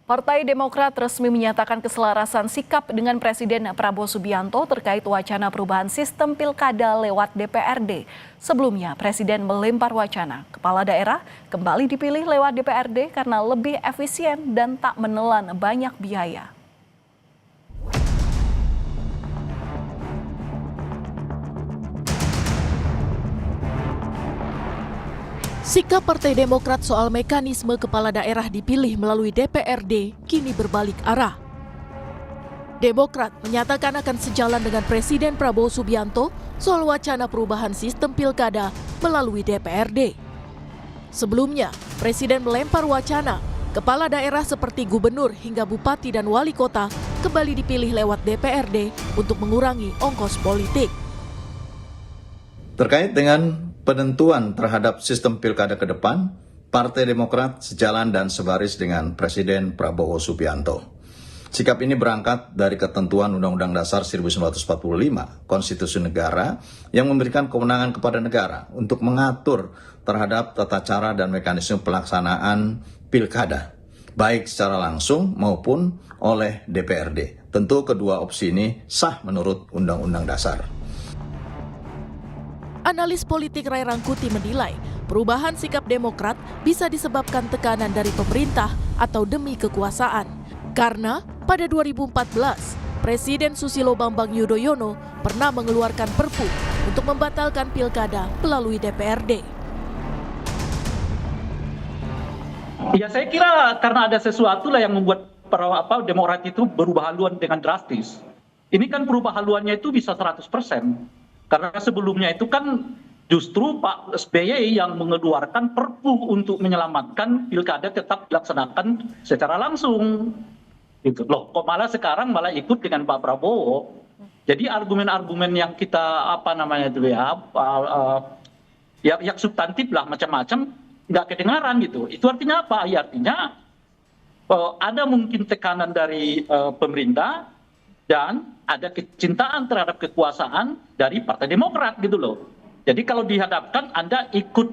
Partai Demokrat resmi menyatakan keselarasan sikap dengan Presiden Prabowo Subianto terkait wacana perubahan sistem pilkada lewat DPRD. Sebelumnya, Presiden melempar wacana kepala daerah kembali dipilih lewat DPRD karena lebih efisien dan tak menelan banyak biaya. Sikap Partai Demokrat soal mekanisme kepala daerah dipilih melalui DPRD kini berbalik arah. Demokrat menyatakan akan sejalan dengan Presiden Prabowo Subianto soal wacana perubahan sistem pilkada melalui DPRD. Sebelumnya, Presiden melempar wacana kepala daerah seperti gubernur hingga bupati dan wali kota kembali dipilih lewat DPRD untuk mengurangi ongkos politik. Terkait dengan penentuan terhadap sistem pilkada ke depan, Partai Demokrat sejalan dan sebaris dengan Presiden Prabowo Subianto. Sikap ini berangkat dari ketentuan Undang-Undang Dasar 1945, Konstitusi Negara, yang memberikan kewenangan kepada negara untuk mengatur terhadap tata cara dan mekanisme pelaksanaan pilkada, baik secara langsung maupun oleh DPRD. Tentu kedua opsi ini sah menurut Undang-Undang Dasar. Analis politik Ray Rangkuti menilai perubahan sikap Demokrat bisa disebabkan tekanan dari pemerintah atau demi kekuasaan. Karena pada 2014, Presiden Susilo Bambang Yudhoyono pernah mengeluarkan Perpu untuk membatalkan pilkada melalui DPRD. Ya, saya kira karena ada sesuatu lah yang membuat Demokrat itu berubah haluan dengan drastis. Ini kan perubahan haluannya itu bisa 100%. Karena sebelumnya itu kan justru Pak SBY yang mengeluarkan Perpu untuk menyelamatkan pilkada tetap dilaksanakan secara langsung. Gitu. Loh, kok malah sekarang malah ikut dengan Pak Prabowo. Jadi argumen-argumen yang kita yang substantif lah macam-macam nggak kedengaran gitu. Itu artinya apa? Ya, artinya ada mungkin tekanan dari pemerintah dan ada kecintaan terhadap kekuasaan dari Partai Demokrat gitu loh. Jadi kalau dihadapkan Anda ikut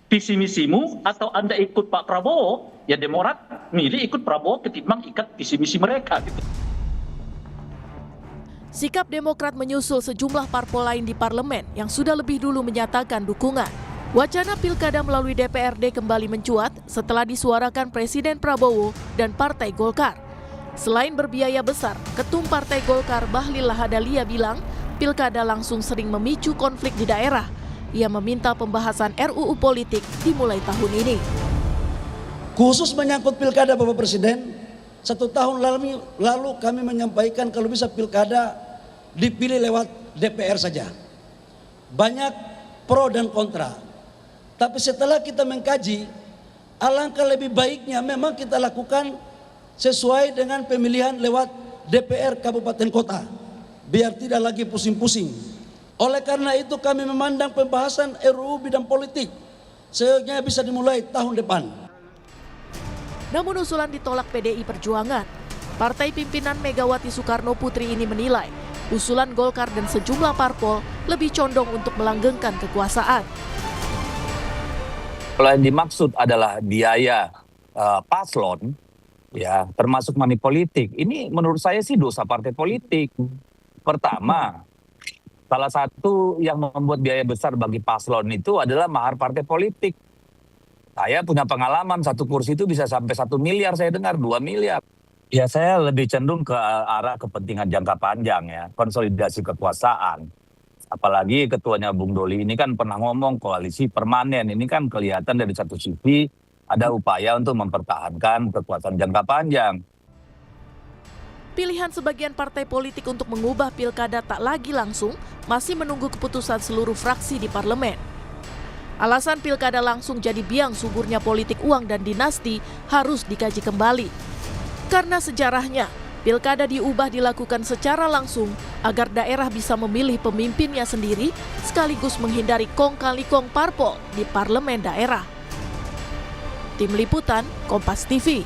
visi misimu atau Anda ikut Pak Prabowo, ya Demokrat milih ikut Prabowo ketimbang ikat visi misi mereka gitu. Sikap Demokrat menyusul sejumlah parpol lain di parlemen yang sudah lebih dulu menyatakan dukungan. Wacana pilkada melalui DPRD kembali mencuat setelah disuarakan Presiden Prabowo dan Partai Golkar. Selain berbiaya besar, Ketum Partai Golkar Bahlil Lahadalia bilang pilkada langsung sering memicu konflik di daerah. Ia meminta pembahasan RUU politik dimulai tahun ini. Khusus menyangkut pilkada Bapak Presiden, 1 tahun lalu kami menyampaikan kalau bisa pilkada dipilih lewat DPR saja. Banyak pro dan kontra. Tapi setelah kita mengkaji, alangkah lebih baiknya memang kita lakukan sesuai dengan pemilihan lewat DPR Kabupaten Kota, biar tidak lagi pusing-pusing. Oleh karena itu kami memandang pembahasan RUU bidang politik seyogyanya bisa dimulai tahun depan. Namun usulan ditolak PDI Perjuangan. Partai pimpinan Megawati Soekarno Putri ini menilai usulan Golkar dan sejumlah parpol lebih condong untuk melanggengkan kekuasaan. Kalau yang dimaksud adalah biaya paslon, ya termasuk money politik, ini menurut saya sih dosa partai politik. Pertama, salah satu yang membuat biaya besar bagi paslon itu adalah mahar partai politik. Saya punya pengalaman, satu kursi itu bisa sampai 1 miliar, saya dengar 2 miliar. Ya saya lebih cenderung ke arah kepentingan jangka panjang ya, konsolidasi kekuasaan. Apalagi ketuanya Bung Doli ini kan pernah ngomong koalisi permanen, ini kan kelihatan dari satu sisi ada upaya untuk mempertahankan kekuasaan jangka panjang. Pilihan sebagian partai politik untuk mengubah pilkada tak lagi langsung masih menunggu keputusan seluruh fraksi di parlemen. Alasan pilkada langsung jadi biang suburnya politik uang dan dinasti harus dikaji kembali. Karena sejarahnya, pilkada diubah dilakukan secara langsung agar daerah bisa memilih pemimpinnya sendiri sekaligus menghindari kong-kali-kong parpol di parlemen daerah. Tim Liputan, Kompas TV.